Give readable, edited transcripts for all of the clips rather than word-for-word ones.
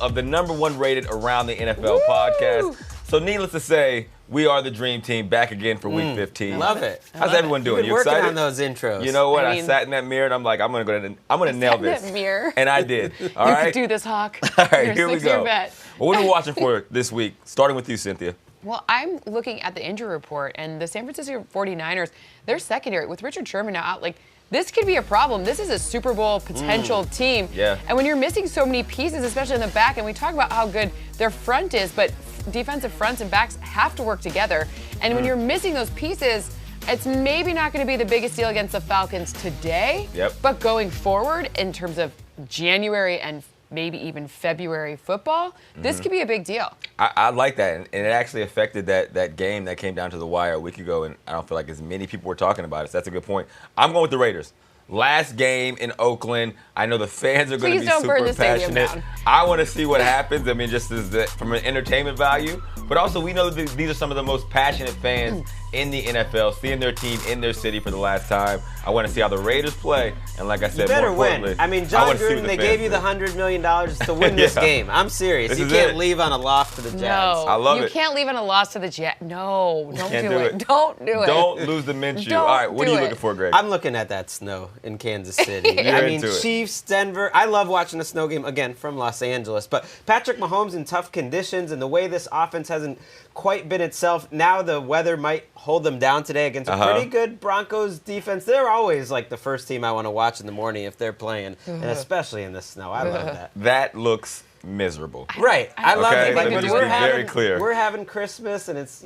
of the #1 rated Around the NFL podcast. So needless to say, we are the Dream Team back again for Week 15. Love it. How's everyone doing? You've been working on those intros. You know what? I sat in that mirror and I'm like, I'm gonna nail this. That mirror. And I did. All right. You could do this, Hawk. All right, You're here we go. Bet. Well, what are we watching for this week? Starting with you, Cynthia. Well, I'm looking at the injury report, and the San Francisco 49ers, their secondary, with Richard Sherman now out, this could be a problem. This is a Super Bowl potential team. Yeah. And when you're missing so many pieces, especially in the back, and we talk about how good their front is, but defensive fronts and backs have to work together. And when you're missing those pieces, it's maybe not going to be the biggest deal against the Falcons today. Yep. But going forward, in terms of January and maybe even February football, this could be a big deal. I like that, and it actually affected that game that came down to the wire a week ago, and I don't feel like as many people were talking about it, so that's a good point. I'm going with the Raiders. Last game in Oakland. I know the fans are going to be super passionate. I want to see what happens. I mean, just from an entertainment value, but also we know that these are some of the most passionate fans in the NFL, seeing their team in their city for the last time. I want to see how the Raiders play, and like I said, you better more win. I mean, John Gruden, they gave you the $100 million to win this game. I'm serious. You can't leave on a loss to the Jags. No, I love it. You can't leave on a loss to the Jets. No, don't do it. Don't lose the Minshew. All right, what are you looking for, Greg? I'm looking at that snow in Kansas City. I mean, Chiefs, Denver. I love watching a snow game, again, from Los Angeles. But Patrick Mahomes in tough conditions and the way this offense hasn't quite been itself. Now the weather might hold them down today against a pretty good Broncos defense. They're always like the first team I want to watch in the morning if they're playing, and especially in the snow. I love that. That looks miserable. Right. I love it. Like, very clear. We're having Christmas, and it's,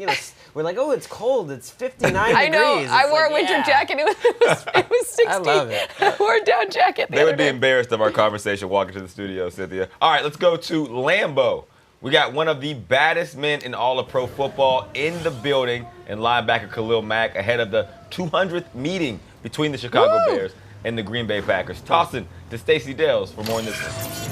we're like, oh, it's cold. It's 59 degrees. I know. It's I wore a winter jacket. It was 60. I love it. I wore a down jacket. They would be embarrassed of our conversation walking to the studio, Cynthia. All right, let's go to Lambeau. We got one of the baddest men in all of pro football in the building, and linebacker Khalil Mack ahead of the 200th meeting between the Chicago Bears and the Green Bay Packers. Tossing to Stacey Dales for more on this one.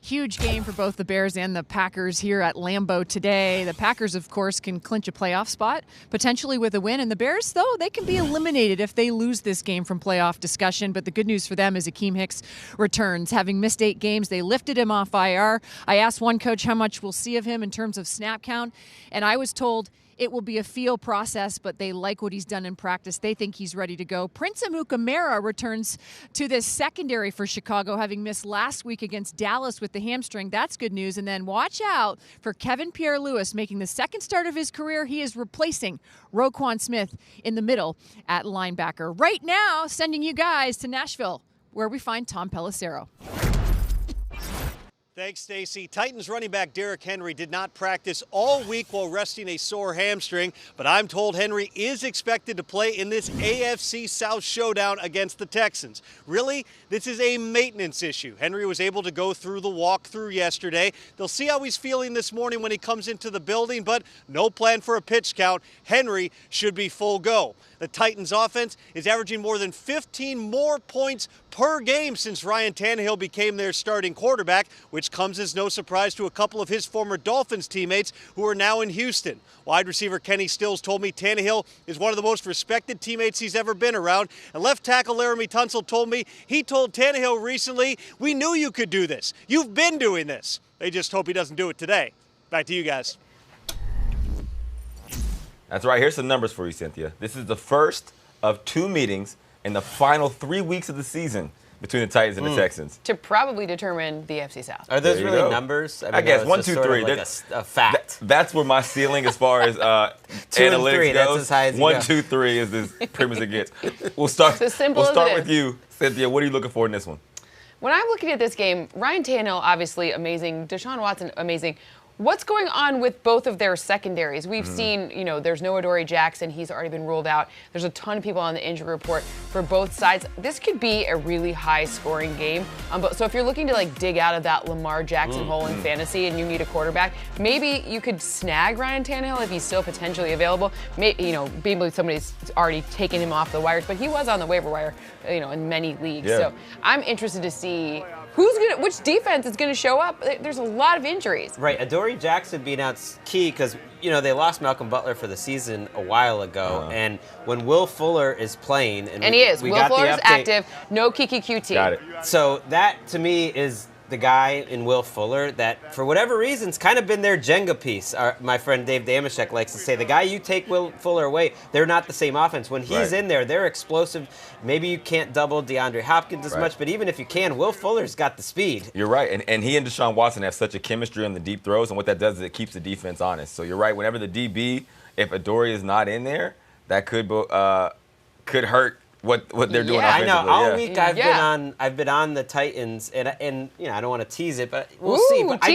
Huge game for both the Bears and the Packers here at Lambeau today. The Packers, of course, can clinch a playoff spot, potentially with a win. And the Bears, though, they can be eliminated if they lose this game from playoff discussion. But the good news for them is Akeem Hicks returns. Having missed 8 games, they lifted him off IR. I asked one coach how much we'll see of him in terms of snap count, and I was told it will be a feel process, but they like what he's done in practice. They think he's ready to go. Prince Amukamara returns to this secondary for Chicago, having missed last week against Dallas with the hamstring. That's good news. And then watch out for Kevin Pierre-Louis making the second start of his career. He is replacing Roquan Smith in the middle at linebacker. Right now, sending you guys to Nashville, where we find Tom Pelissero. Thanks, Stacey. Titans running back Derrick Henry did not practice all week while resting a sore hamstring, but I'm told Henry is expected to play in this AFC South showdown against the Texans. Really, this is a maintenance issue. Henry was able to go through the walkthrough yesterday. They'll see how he's feeling this morning when he comes into the building, but no plan for a pitch count. Henry should be full go. The Titans offense is averaging more than 15 more points per game since Ryan Tannehill became their starting quarterback, which comes as no surprise to a couple of his former Dolphins teammates who are now in Houston. Wide receiver Kenny Stills told me Tannehill is one of the most respected teammates he's ever been around. And left tackle Laramie Tunsil told me he told Tannehill recently, "We knew you could do this. You've been doing this." They just hope he doesn't do it today. Back to you guys. That's right. Here's some numbers for you, Cynthia. This is the first of 2 meetings in the final 3 weeks of the season between the Titans and the Texans. To probably determine the AFC South. Are those really numbers? I guess 1, 2, 3. Like a fact. That's where my ceiling as far as 2 and 3, analytics that's goes. as high as you 1, go. 2, 3 is as prim as it gets. We'll start with you, Cynthia. What are you looking for in this one? When I'm looking at this game, Ryan Tannehill, obviously amazing. Deshaun Watson, amazing. What's going on with both of their secondaries? We've seen, there's no Adoree Jackson. He's already been ruled out. There's a ton of people on the injury report for both sides. This could be a really high-scoring game. So if you're looking to, dig out of that Lamar Jackson hole in fantasy and you need a quarterback, maybe you could snag Ryan Tannehill if he's still potentially available. Maybe somebody's already taken him off the wires, but he was on the waiver wire, in many leagues. Yeah. So I'm interested to see which defense is gonna show up? There's a lot of injuries. Right, Adoree Jackson being out's key because they lost Malcolm Butler for the season a while ago, and when Will Fuller is playing, and he is. Will Fuller is active. No Kiki QT. Got it. So that to me is the guy in Will Fuller that, for whatever reasons, kind of been their Jenga piece. My friend Dave Damashek likes to say, the guy you take Will Fuller away, they're not the same offense. When he's in there, they're explosive. Maybe you can't double DeAndre Hopkins as much, but even if you can, Will Fuller's got the speed. You're right, and he and Deshaun Watson have such a chemistry on the deep throws, and what that does is it keeps the defense honest. So you're right, whenever the DB, if Adoree is not in there, that could hurt what they're doing offensively. I know. All week I've been on the Titans, and I don't want to tease it, but we'll see. But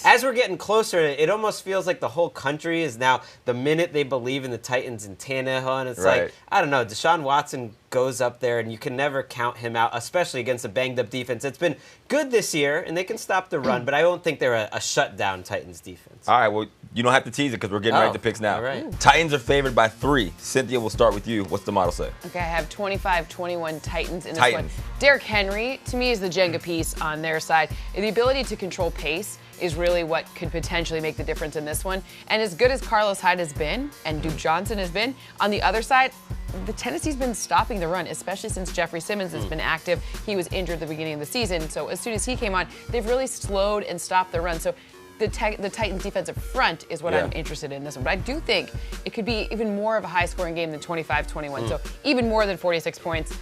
as we're getting closer, it almost feels like the whole country is now, the minute they believe in the Titans and Tannehill, and it's like, I don't know, Deshaun Watson goes up there, and you can never count him out, especially against a banged-up defense. It's been good this year, and they can stop the run, but I don't think they're a shutdown Titans defense. All right, well, you don't have to tease it because we're getting right to picks now. All right. Titans are favored by 3. Cynthia, we'll start with you. What's the model say? Okay, I have 25-21 Titans in this one. Derrick Henry, to me, is the Jenga piece on their side. The ability to control pace is really what could potentially make the difference in this one. And as good as Carlos Hyde has been, and Duke Johnson has been, on the other side, the Tennessee's been stopping the run, especially since Jeffrey Simmons has been active. He was injured at the beginning of the season, so as soon as he came on, they've really slowed and stopped the run. So the Titans' defensive front is what I'm interested in this one. But I do think it could be even more of a high-scoring game than 25-21. So even more than 46 points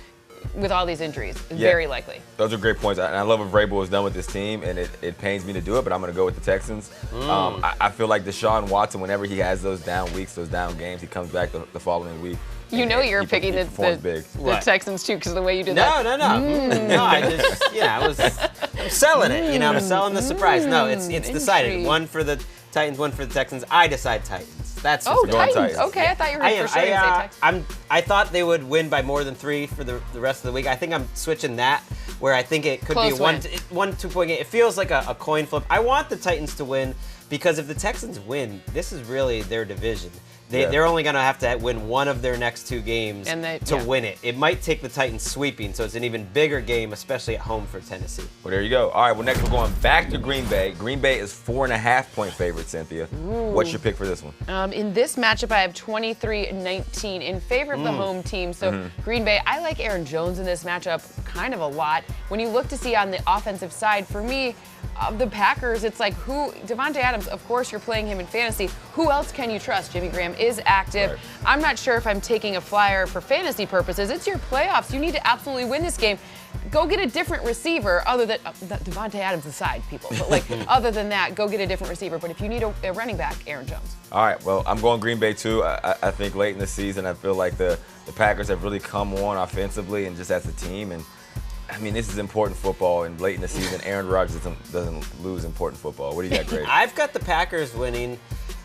with all these injuries. Very likely. Those are great points. And I love what Vrabel has done with this team, and it pains me to do it, but I'm going to go with the Texans. I feel like Deshaun Watson, whenever he has those down weeks, those down games, he comes back the following week. You're picking the Texans too because of the way you did that. No. No, I was I'm selling it. I'm selling the surprise. No, it's decided. One for the Titans, one for the Texans. I decide Titans. That's Titans. Okay, I thought you were for sure going to say Texans. I thought they would win by more than 3 for the rest of the week. I think I'm switching that, where I think it could be a 1-2 point game. It feels like a coin flip. I want the Titans to win because if the Texans win, this is really their division. They're only going to have to win one of their next 2 games to win it. It might take the Titans sweeping, so it's an even bigger game, especially at home for Tennessee. Well, there you go. All right, well, next we're going back to Green Bay. Green Bay is 4.5-point favorite, Cynthia. Ooh. What's your pick for this one? In this matchup, I have 23-19 in favor of the home team. So Green Bay, I like Aaron Jones in this matchup kind of a lot. When you look to see on the offensive side, for me, of the Packers, it's like Davante Adams, of course you're playing him in fantasy. Who else can you trust? Jimmy Graham is active. Right. I'm not sure if I'm taking a flyer for fantasy purposes. It's your playoffs. You need to absolutely win this game. Go get a different receiver other than Davante Adams aside, people. But other than that, go get a different receiver. But if you need a running back, Aaron Jones. All right, well, I'm going Green Bay too. I think late in the season, I feel like the Packers have really come on offensively and just as a team. And I mean, this is important football, and late in the season, Aaron Rodgers doesn't lose important football. What do you got, Greg? I've got the Packers winning.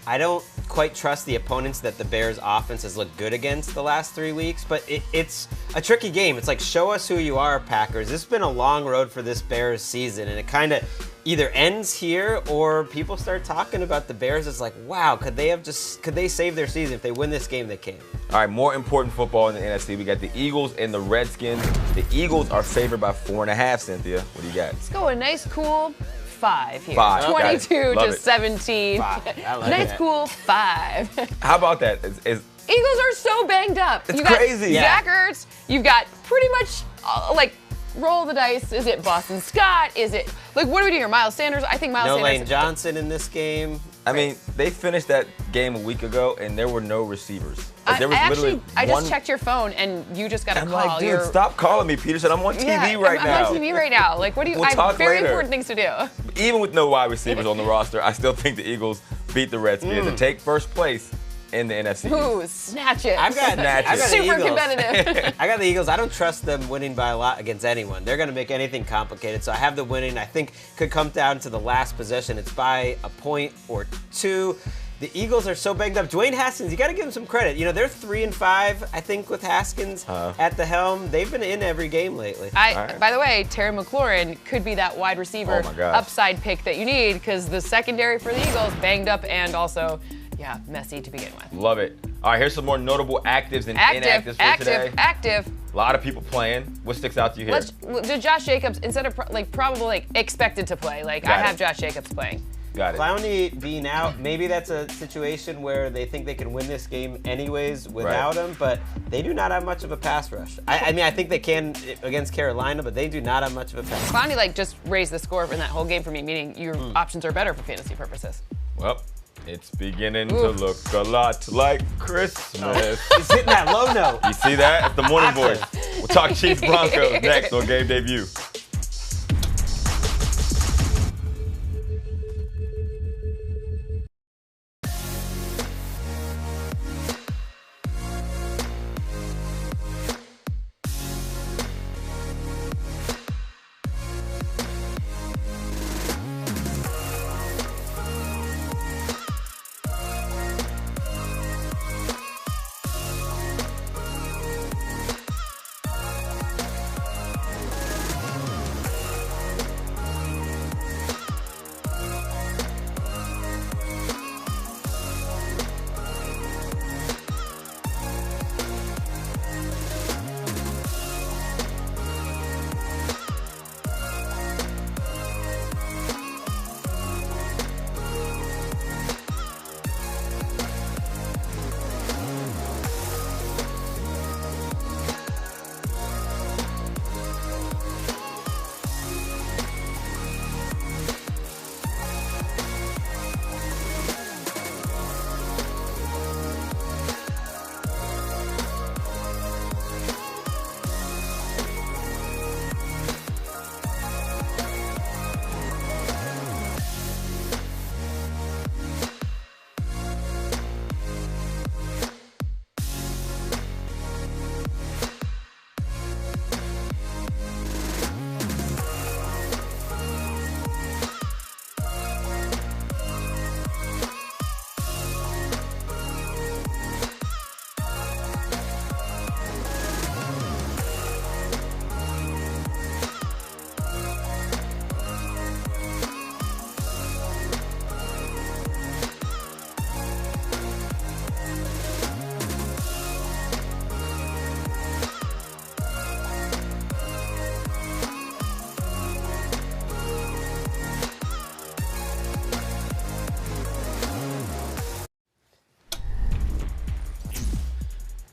I don't quite trust the opponents that the Bears' offense has looked good against the last 3 weeks, but it's a tricky game. It's like, show us who you are, Packers. This has been a long road for this Bears season, and it kind of either ends here or people start talking about the Bears as like, wow, could they save their season? If they win this game, they can. All right, more important football in the NFC. We got the Eagles and the Redskins. The Eagles are favored by 4.5, Cynthia. What do you got? Let's go a nice, cool 5 here. 5. 22-17. 5. Nice, cool 5. How about that? Eagles are so banged up. It's crazy. Zach Ertz. You've got pretty much roll the dice. Is it Boston Scott? Is it what do we do here? Miles Sanders? I think Miles Sanders. No Lane Johnson in this game. I mean, they finished that game a week ago, and there were no receivers. I just checked your phone, and you just got a call. I'm like, dude, stop calling me, Peterson. I'm on TV right now. I'm on TV right now. What do you? We'll I have very later. important things to do. Even with no wide receivers on the roster, I still think the Eagles beat the Redskins and take first place in the NFC. Ooh, snatch it. I've got super competitive. I got the Eagles. I don't trust them winning by a lot against anyone. They're going to make anything complicated. So I have the winning. I think could come down to the last possession. It's by a point or 2. The Eagles are so banged up. Dwayne Haskins, you got to give him some credit. They're 3-5, I think, with Haskins at the helm. They've been in every game lately. By the way, Terry McLaurin could be that wide receiver upside pick that you need because the secondary for the Eagles banged up and also, messy to begin with. Love it. All right, here's some more notable actives and inactives for today. Active. A lot of people playing. What sticks out to you here? Did Josh Jacobs, instead of probably expected to play, I have Josh Jacobs playing. Got it. Clowney being out, maybe that's a situation where they think they can win this game anyways without him, but they do not have much of a pass rush. I mean, I think they can against Carolina, but they do not have much of a pass rush. Clowney, just raised the score in that whole game for me, meaning your options are better for fantasy purposes. Well, it's beginning to look a lot like Christmas. He's hitting that low note. You see that? It's the morning voice. We'll talk Chiefs Broncos next on Game Debut.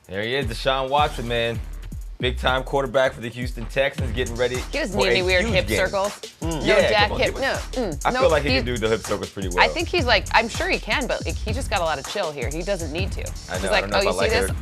There he is, Deshaun Watson, man. Big-time quarterback for the Houston Texans, getting ready He was for needing a weird huge hip game. circles. No Yeah, Dak come on, hip. give No. I feel like he can do the hip circles pretty well. I think he's I'm sure he can, but he just got a lot of chill here. He doesn't need to. I know, He's I like, don't know oh, if you I see like this? it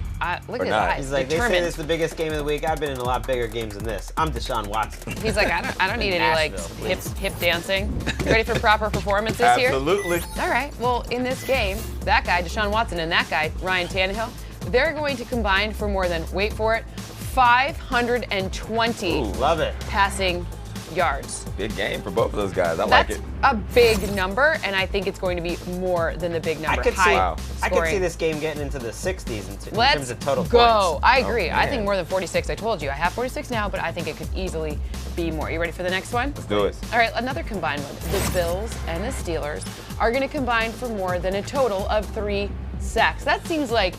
Look or at his not. eyes. He's like, they say Determined. this is the biggest game of the week. I've been in a lot bigger games than this. I'm Deshaun Watson. He's like, I don't need any Nashville, hip dancing. You ready for proper performances here? Absolutely. All right. Well, in this game, that guy, Deshaun Watson, and that guy, Ryan Tannehill, they're going to combine for more than, wait for it, 520 Ooh, love it. passing yards. Big game for both of those guys. I like That's it. a big number, and I think it's going to be more than the big number. I could see, High Wow. I could scoring. see this game getting into the 60s in Let's terms of total go. points. I agree. I man. think more than 46. I told you. I have 46 now, but I think it could easily be more. You ready for the next one? Let's do it. All right, another combined one. The Bills and the Steelers are going to combine for more than a total of 3 sacks. That seems like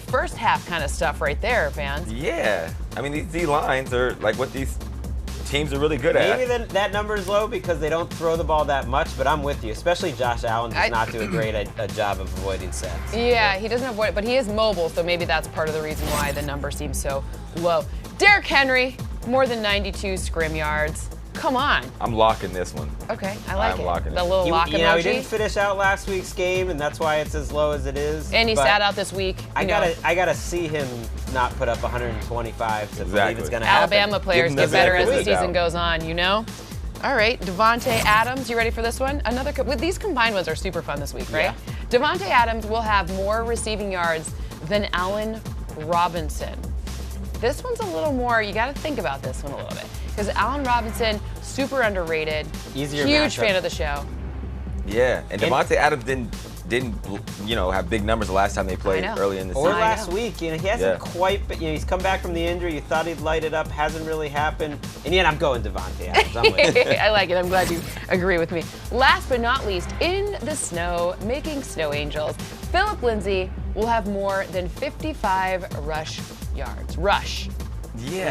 first half kind of stuff right there, fans. Yeah. I mean, these D-lines are like what these teams are really good at. Maybe that number is low because they don't throw the ball that much, but I'm with you. Especially Josh Allen does not do a great a job of avoiding sacks. Yeah, he doesn't avoid it, but he is mobile, so maybe that's part of the reason why the number seems so low. Derrick Henry, more than 92 scrim yards. Come on. I'm locking this one. Okay, I like I'm it. locking The it. little lock You know, he emoji. didn't finish out last week's game, and that's why it's as low as it is. And he but sat out this week. I you know. gotta see him not put up 125 to believe Exactly. it's gonna happen. Alabama players Give get him better the as the benefit of the season doubt. goes on, you know? All right, Devontae Adams, you ready for this one? With these combined ones are super fun this week, right? Devontae Adams will have more receiving yards than Allen Robinson. This one's a little more, you got to think about this one a little bit. Because Allen Robinson, super underrated, Easier huge matchup. fan of the show. Yeah. And Devontae Adams didn't have big numbers the last time they played know. early in the Or season. last week, he hasn't Yeah. quite. But he's come back from the injury. You thought he'd light it up, hasn't really happened. And yet, I'm going Devontae Adams. I'm with you. I like it. I'm glad you agree with me. Last but not least, in the snow, making snow angels, Philip Lindsay will have more than 55 rush yards.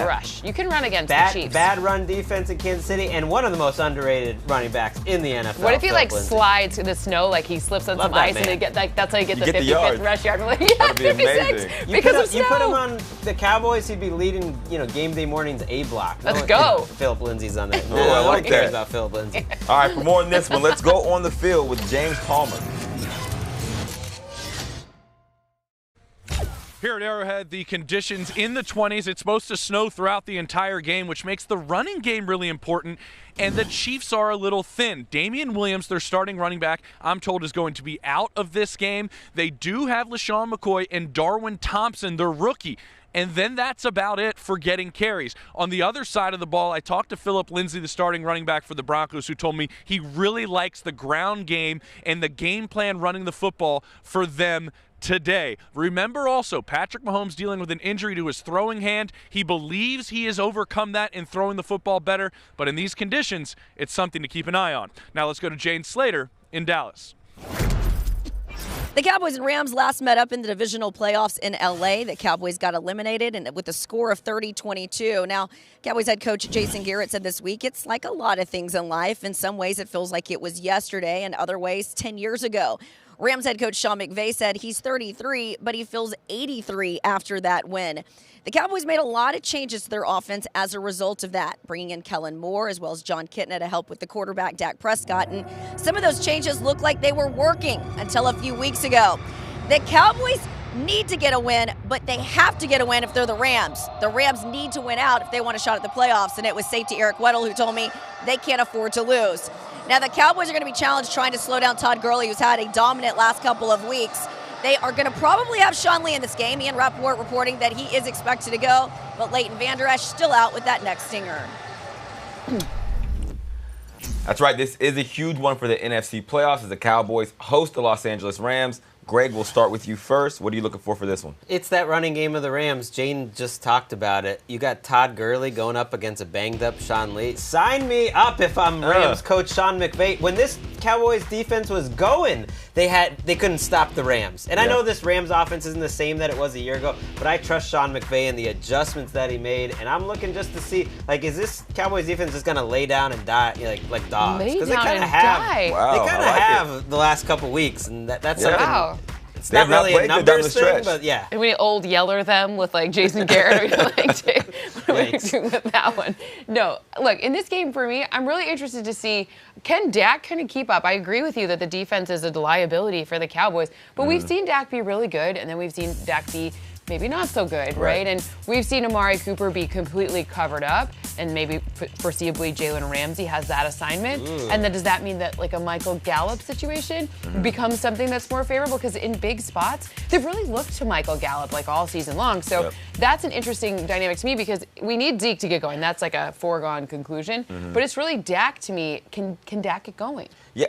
rush. You can run against the Chiefs. Bad run defense in Kansas City, and one of the most underrated running backs in the NFL. What if he slides in the snow, like he slips on some ice, and they get that's how you get the 55th rush yard? That'd be amazing. You put him on the Cowboys, he'd be leading, game day mornings A block. Let's go. Philip Lindsay's on there. I like that. Cares about Philip Lindsay. All right, for more on this one, let's go on the field with James Palmer. Here at Arrowhead, the conditions in the 20s. It's supposed to snow throughout the entire game, which makes the running game really important. And the Chiefs are a little thin. Damian Williams, their starting running back, I'm told is going to be out of this game. They do have LaShawn McCoy and Darwin Thompson, their rookie. And then that's about it for getting carries. On the other side of the ball, I talked to Philip Lindsay, the starting running back for the Broncos, who told me he really likes the ground game and the game plan running the football for them today. Remember also, Patrick Mahomes dealing with an injury to his throwing hand. He believes he has overcome that in throwing the football better, but in these conditions, it's something to keep an eye on. Now let's go to Jane Slater in Dallas. The Cowboys and Rams last met up in the divisional playoffs in L.A. The Cowboys got eliminated and with a score of 30-22. Now, Cowboys head coach Jason Garrett said this week, it's like a lot of things in life. In some ways, it feels like it was yesterday, and other ways, 10 years ago. Rams head coach Sean McVay said he's 33, but he feels 83 after that win. The Cowboys made a lot of changes to their offense as a result of that, bringing in Kellen Moore as well as John Kitna to help with the quarterback Dak Prescott. And some of those changes looked like they were working until a few weeks ago. The Cowboys need to get a win, but they have to get a win if they're the Rams. The Rams need to win out if they want a shot at the playoffs, and it was safety Eric Weddle who told me they can't afford to lose. Now, the Cowboys are going to be challenged trying to slow down Todd Gurley, who's had a dominant last couple of weeks. They are going to probably have Sean Lee in this game. Ian Rappaport reporting that he is expected to go, but Leighton Vander Esch still out with that neck stinger. That's right. This is a huge one for the NFC playoffs as the Cowboys host the Los Angeles Rams. Greg, we'll start with you first. What are you looking for this one? It's that running game of the Rams. Jane just talked about it. You got Todd Gurley going up against a banged-up Sean Lee. Sign me up if I'm Rams coach Sean McVay. When this Cowboys defense was going, they couldn't stop the Rams. And I know this Rams offense isn't the same that it was a year ago, but I trust Sean McVay and the adjustments that he made. And I'm looking just to see, is this Cowboys defense just going to lay down and die like dogs? Lay down and die. Wow, they kind of have the last couple weeks, and that's something. Wow. It's not really a numbers thing, but yeah. And we old yeller them with Jason Garrett. What do we do with that one? No, look, in this game for me, I'm really interested to see, can Dak kind of keep up? I agree with you that the defense is a liability for the Cowboys, but we've seen Dak be really good, and then we've seen Dak be maybe not so good, right? And we've seen Amari Cooper be completely covered up, and maybe foreseeably Jalen Ramsey has that assignment. And then does that mean that a Michael Gallup situation becomes something that's more favorable? Because in big spots, they've really looked to Michael Gallup all season long. So that's an interesting dynamic to me because we need Zeke to get going. That's a foregone conclusion. But it's really Dak to me. Can Dak get going? Yeah,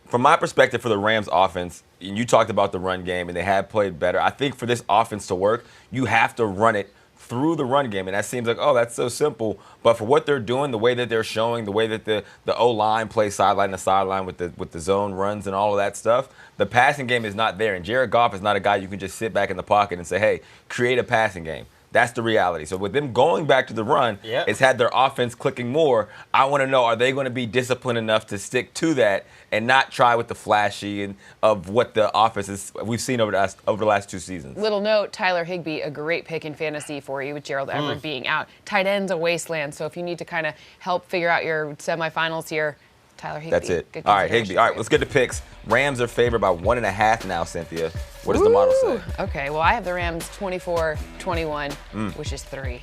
from my perspective for the Rams offense, and you talked about the run game, and they have played better. I think for this offense to work, you have to run it through the run game. And that seems like, that's so simple. But for what they're doing, the way that they're showing, the way that the O-line plays sideline to sideline with the zone runs and all of that stuff, the passing game is not there. And Jared Goff is not a guy you can just sit back in the pocket and say, hey, create a passing game. That's the reality. So with them going back to the run, it's had their offense clicking more. I want to know, are they going to be disciplined enough to stick to that and not try with the flashy and of what the offense is we've seen over the last 2 seasons? Little note, Tyler Higbee, a great pick in fantasy for you with Gerald Everett being out. Tight end's a wasteland, so if you need to kind of help figure out your semifinals here, Tyler Higbee. That's it. All right, Higbee. All right, let's get to picks. Rams are favored by 1.5 now, Cynthia. What does the model say? Okay, well, I have the Rams 24-21, which is 3.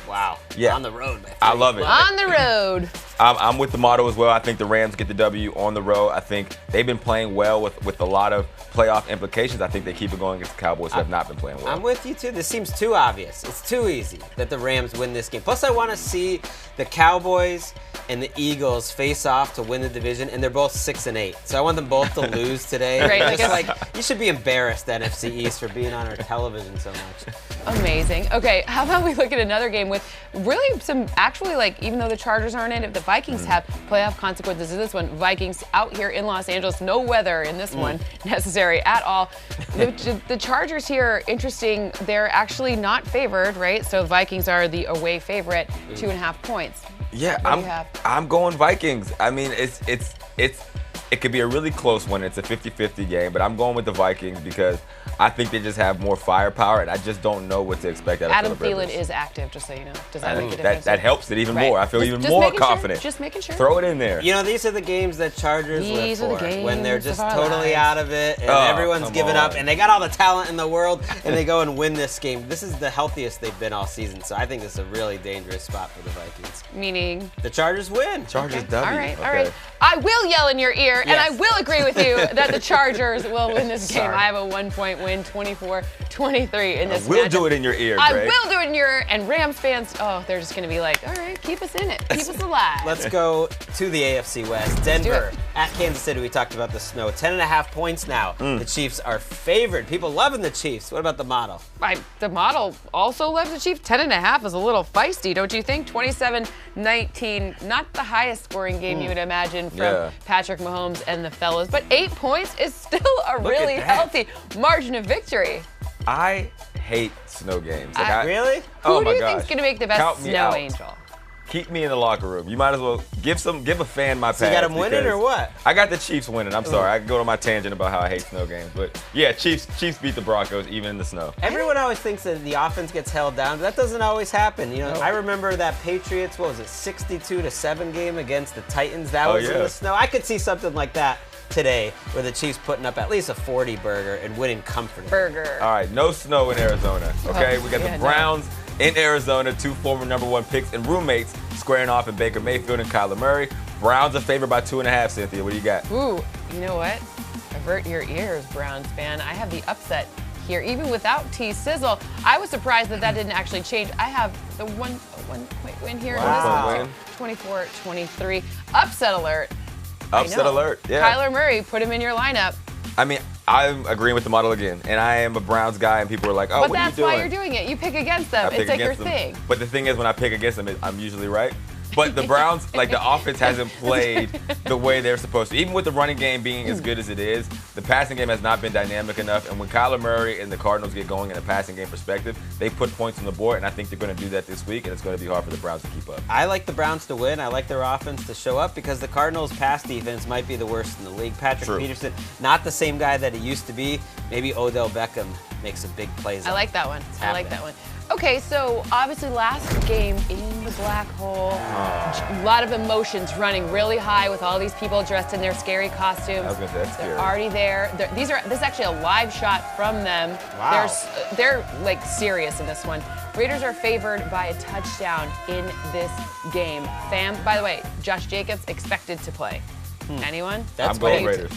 Wow. Yeah. On the road. I love it. On the road. I'm with the model as well. I think the Rams get the W on the road. I think they've been playing well with a lot of playoff implications. I think they keep it going against the Cowboys who have not been playing well. I'm with you, too. This seems too obvious. It's too easy that the Rams win this game. Plus, I want to see the Cowboys and the Eagles face off to win the division, and they're both 6-8. So I want them both to lose today. Right, Just like you should be embarrassed, NFC East, for being on our television so much. Amazing. Okay, how about we look at another game with really some actually, like, even though the Chargers aren't in it, the Vikings have playoff consequences to this one. Vikings out here in Los Angeles, no weather in this one necessary at all. The Chargers here, interesting, they're actually not favored, right? So Vikings are the away favorite, 2.5 points. Yeah, What do you have? I'm going Vikings. I mean, it could be a really close one. It's a 50-50 game, but I'm going with the Vikings because I think they just have more firepower, and I just don't know what to expect out of Adam Phillip Thielen Rivers. is active, just so you know. Does that make a difference? That helps it even Right. more. I feel Just- even just more making sure, confident. just making sure. Throw it in there. You know, these are the games that Chargers These are live the for. When they're games just of our totally lives. out of it and Oh, everyone's come given up on. and they got all the talent in the world and they go and win this game. This is the healthiest they've been all season. So I think this is a really dangerous spot for the Vikings. Meaning? The Chargers win. Chargers Okay. W. All right, all Okay. right. I will yell in your ear, and I Yes. will agree with you that the Chargers will win this game. Sorry. I have a 1-point win, 24-23 in this We'll matchup. do it in your ear, I Greg. will do it in your ear, and Rams fans, oh, they're just going to be like, all right, keep us in it. Keep us alive. Let's go to the AFC West. Denver at Kansas City. We talked about the snow. 10.5 points now. The Chiefs are favored. People loving the Chiefs. What about the model? The model also loves the Chiefs. 10.5 is a little feisty, don't you think? 27-19, not the highest scoring game you would imagine from Yeah. Patrick Mahomes and the fellas, but 8 points is still a really that. healthy margin of victory. I hate snow games. Really? Who Oh do my you gosh. think's gonna make the best Count me snow out. angel? Keep me in the locker room. You might as well give a fan my pass. So you got them winning because or what? I got the Chiefs winning. I'm sorry. I can go to my tangent about how I hate snow games. But yeah, Chiefs beat the Broncos even in the snow. Everyone always thinks that the offense gets held down, but that doesn't always happen. You know, I remember that Patriots, 62-7 game against the Titans. That Oh, was in yeah. the snow. I could see something like that today, where the Chiefs putting up at least a 40 burger and winning comfortably. Burger. All right, no snow in Arizona. Okay, we got yeah, the no. Browns in Arizona, 2 former #1 picks and roommates squaring off in Baker Mayfield and Kyler Murray. Browns are favored by 2.5. Cynthia, what do you got? Ooh, you know what? Avert your ears, Browns fan. I have the upset here, even without T-Sizzle. I was surprised that didn't actually change. I have the one-point win here. Wow. In this one. 24-23. Upset alert. I Upset know. alert. Yeah. Kyler Murray, put him in your lineup. I mean, I'm agreeing with the model again, and I am a Browns guy, and people are like, "Oh, But what are you that's doing?" why you're doing it. You pick against them. I pick It's like your against them. thing. But the thing is, when I pick against them, I'm usually right. But the Browns, like the offense hasn't played the way they're supposed to. Even with the running game being as good as it is, the passing game has not been dynamic enough. And when Kyler Murray and the Cardinals get going in a passing game perspective, they put points on the board, and I think they're going to do that this week, and it's going to be hard for the Browns to keep up. I like the Browns to win. I like their offense to show up because the Cardinals' pass defense might be the worst in the league. Patrick True. Peterson, not the same guy that he used to be. Maybe Odell Beckham makes some big plays. I like that one. I like happening. that one. Okay, so obviously last game in the black hole, a lot of emotions running really high with all these people dressed in their scary costumes. I was gonna say, that's They're scary. already there. This is actually a live shot from them. Wow. They're like serious in this one. Raiders are favored by a touchdown in this game. Fam, by the way, Josh Jacobs expected to play. Anyone? That's I'm going big. Raiders.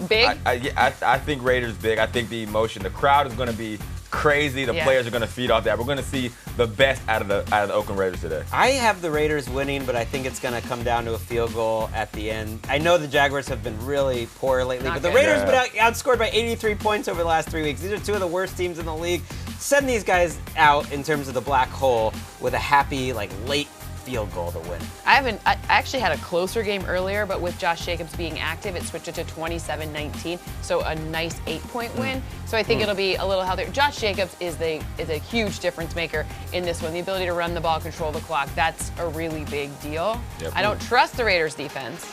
Big? I think Raiders big. I think the emotion, the crowd is going to be crazy. The Yeah. players are going to feed off that. We're going to see the best out of the Oakland Raiders today. I have the Raiders winning, but I think it's going to come down to a field goal at the end. I know the Jaguars have been really poor lately, Not but the good. Raiders Yeah. have been outscored by 83 points over the last 3 weeks. These are 2 of the worst teams in the league. Send these guys out in terms of the black hole with a happy, late field goal to win. I actually had a closer game earlier, but with Josh Jacobs being active, it switched it to 27-19, so a nice 8-point win. So I think it'll be a little healthier. Josh Jacobs is a huge difference maker in this one. The ability to run the ball, control the clock, that's a really big deal. Yep. I don't trust the Raiders defense,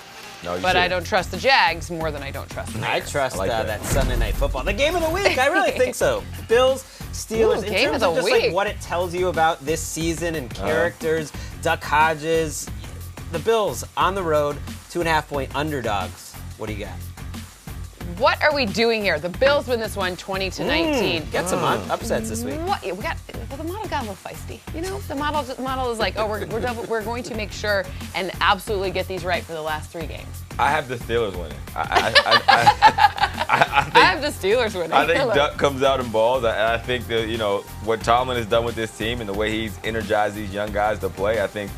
No, you but I shouldn't. don't trust the Jags more than I don't trust the I Raiders. trust I like that. that Sunday Night Football. The game of the week, I really think so. Bills, Steelers, Ooh, in game terms of of the just week. what it tells you about this season and characters, Duck Hodges, the Bills on the road, 2.5-point underdogs. What do you got? What are we doing here? The Bills win this one 20-19. Got some upsets this week. What? The model got a little feisty. You know, the model is like, oh, we're going to make sure and absolutely get these right for the last 3 games. I have the Steelers winning. I I have the Steelers winning. think Duck comes out and balls. I think that what Tomlin has done with this team and the way he's energized these young guys to play, I think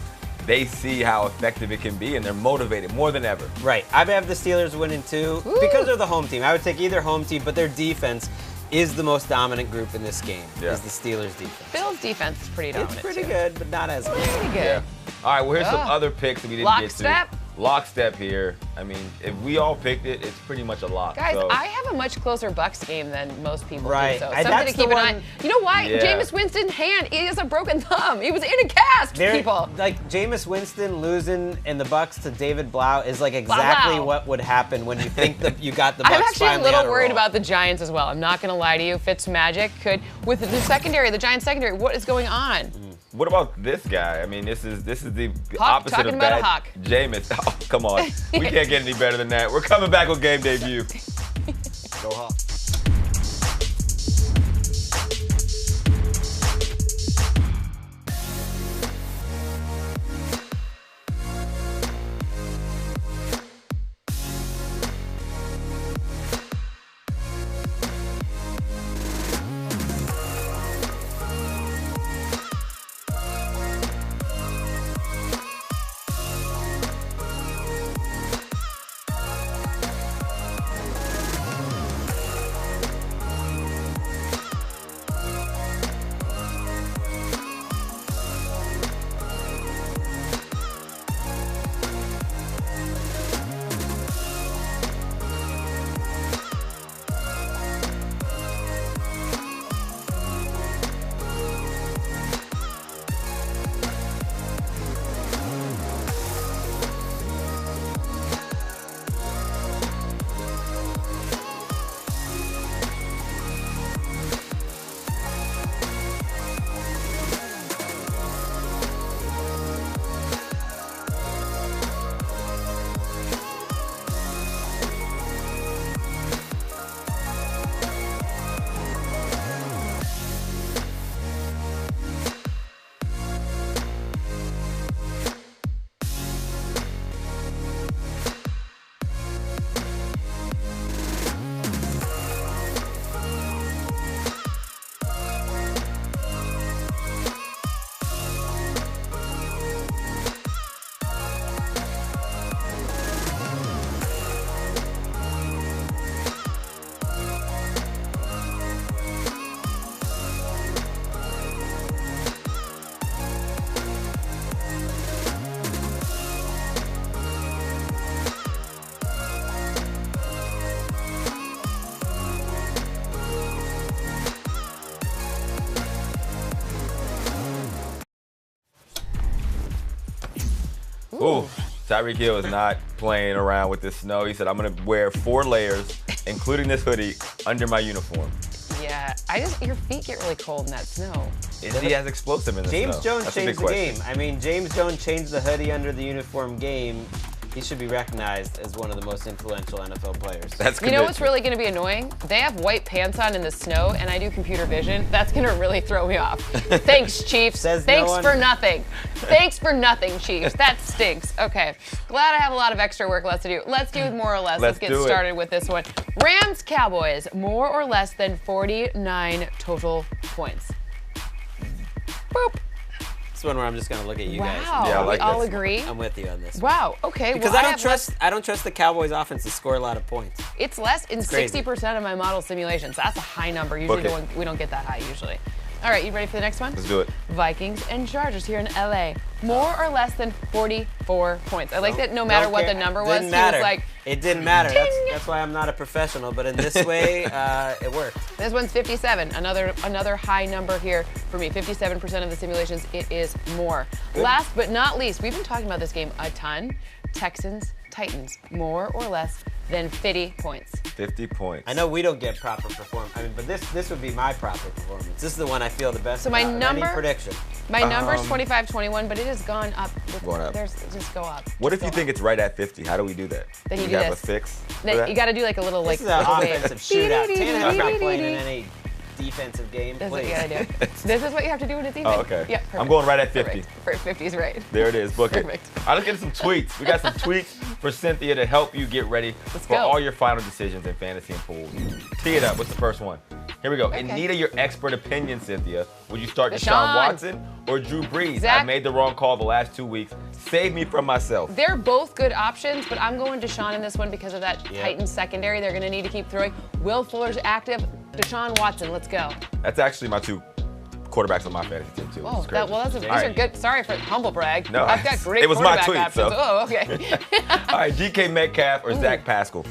they see how effective it can be, and they're motivated more than ever. Right. I have the Steelers winning too because they're the home team. I would take either home team, but their defense is the most dominant group in this game. Is the Steelers defense. Bills defense is pretty dominant. It's pretty too. good, but not as good. Pretty good. Yeah. All right, well, here's some other picks that we didn't get to. Lockstep? Lockstep here. I mean, if we all picked it, it's pretty much a lock. Guys, so. I have a much closer Bucks game than most people Right. do. So And something that's to keep the an eye. one- You know why? Yeah. Jameis Winston's hand, he has a broken thumb. He was in a cast, people. Like Jameis Winston losing in the Bucks to David Blau is like exactly Blau. what would happen when you think that you got the Bucks I'm actually a finally on little worried roll. about the Giants as well. I'm not going to lie to you. Fitzmagic could, with the secondary, the Giants secondary, what is going on? What about this guy? I mean, this is the Hawk, opposite talking of about bad. a hawk. Jameis. Oh, come on. We can't get any better than that. We're coming back with game debut. Go Hawks. Ooh, Tyreek Hill is not playing around with this snow. He said, I'm going to wear 4 layers, including this hoodie, under my uniform. Yeah, your feet get really cold in that snow. Is he as explosive in the James snow? Jones That's a big changed the question. game. I mean, James Jones changed the hoodie under the uniform game. He should be recognized as one of the most influential NFL players. That's You know what's convincing. really going to be annoying? They have white pants on in the snow, and I do computer vision. That's going to really throw me off. Thanks, Chiefs. Says no Thanks one. for nothing. Thanks for nothing, Chiefs. That stinks. Okay. Glad I have a lot of extra work left to do. Let's do more or less. Let's get do it. started with this one. Rams Cowboys, more or less than 49 total points. Boop. This one where I'm just gonna look at you guys. Wow. Yeah, I like we all this. agree. I'm with you on this. Wow. Okay. Because well, I don't have trust the Cowboys offense to score a lot of points. It's less in crazy. 60% of my model simulations. That's a high number. Usually Book it. we don't get that high usually. All right, you ready for the next one? Let's do it. Vikings and Chargers here in LA. More or less than 44 points. I like that no matter what the number was, Didn't he matter. was like, It didn't matter. Ding. That's why I'm not a professional. But in this way, it worked. this one's 57. Another high number here for me. 57% of the simulations, it is more. Last but not least, we've been talking about this game a ton. Texans, Titans, more or less than 50 points. 50 points. I know we don't get proper performance. I mean, but this would be my proper performance. This is the one I feel the best. So my about. number- Any prediction? My number's 25-21, but it has gone up. Going up. There's just go up. What if you Go think up. it's right at 50? How do we do that? Then you Do do have this. a fix? for Then that? you got to do like a little This like. is an wave. offensive shootout. Tannehill's not playing in any defensive game. That's what Please. you gotta do. This is what you have to do in a defense. Oh, okay. Yeah, perfect. I'm going right at 50. Perfect. 50's right. There it is. Book it. Perfect. All right, let's get some tweets. We got some tweets for Cynthia to help you get ready for go. all your final decisions in fantasy and pools. Tee it up. What's the first one? Here we go. Okay. In need of your expert opinion, Cynthia, would you start Deshaun. Deshaun Watson or Drew Brees? Zach. I made the wrong call the last 2 weeks. Save me from myself. They're both good options, but I'm going Deshaun in this one because of that Titans secondary. They're going to need to keep throwing. Will Fuller's active. Deshaun Watson, let's go. That's actually my 2 quarterbacks on my fantasy team, too. Oh, these All are right. good. Sorry for humble brag. No, I've got great it was my quarterback tweet, options. so. Oh, okay. All right, DK Metcalf or Zach Pascal?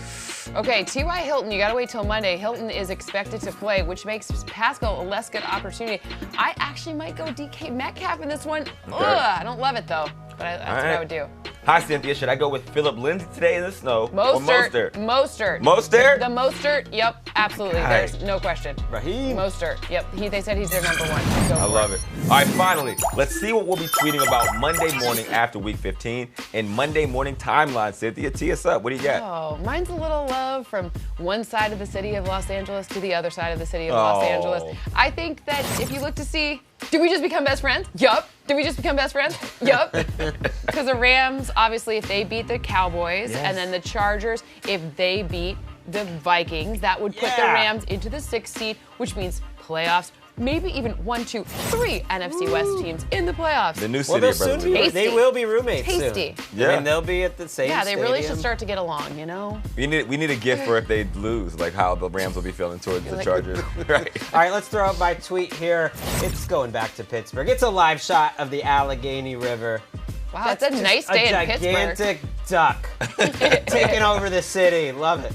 Okay, T.Y. Hilton, you got to wait till Monday. Hilton is expected to play, which makes Pascal a less good opportunity. I actually might go DK Metcalf in this one. Okay. Ugh, I don't love it, though, but that's what I would do. Hi, Cynthia. Should I go with Phillip Lindsay today in the snow or Mostert? Mostert. Mostert? The Mostert, yep, absolutely. God. There's no question. Raheem. Mostert, yep. They said he's their number one. Go I for love it. All right, finally, let's see what we'll be tweeting about Monday morning after Week 15 in Monday morning timeline. Cynthia, tee us up. What do you got? Oh, mine's a little love from one side of the city of Los Angeles to the other side of the city of Los Angeles. I think that if you look to see, did we just become best friends? Yup. Did we just become best friends? Yup. Because the Rams, obviously, if they beat the Cowboys, and then the Chargers, if they beat the Vikings, that would put the Rams into the 6th seed, which means playoffs. Maybe even 1, 2, 3 NFC West teams in the playoffs. The new Well, city they'll of soon Brotherly. be, Tasty. they will be roommates Tasty. soon. Yeah. I mean, they'll be at the same Yeah, they really should stadium. start to get along, you know? We need a gift for if they lose, like how the Rams will be feeling towards the Chargers. Right. All right, let's throw out my tweet here. It's going back to Pittsburgh. It's a live shot of the Allegheny River. Wow, it's a Just nice day in Pittsburgh. gigantic duck taking over the city. Love it.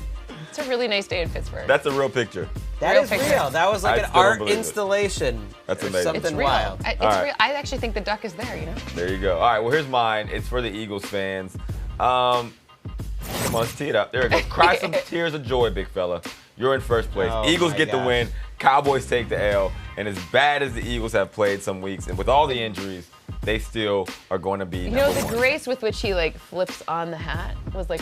It's a really nice day in Pittsburgh. That's a real picture. That Real is picture. real. That was like I an still don't art believe it. installation. That's or amazing. Something It's real. wild. It's All right. real. I actually think the duck is there, you know? There you go. All right, well, here's mine. It's for the Eagles fans. Come on, let's tee it up. There we go. Cry some tears of joy, big fella. You're in first place. Oh, Eagles my get the gosh. win. Cowboys take the L. And as bad as the Eagles have played some weeks, and with all the injuries, they still are going to be You know, number the one. grace with which he like flips on the hat was like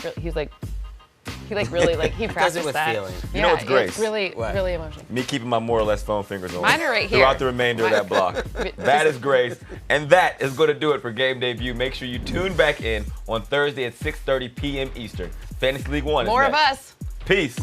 he really like he Does practiced it with that. feeling. You know what's grace? It's really What? really emotional. Me keeping my more or less phone fingers on Mine are right here. throughout the remainder of that block. That is grace. And that is going to do it for Game Debut. Make sure you tune back in on Thursday at 6:30 p.m. Eastern. Fantasy League One is More of next. us. Peace.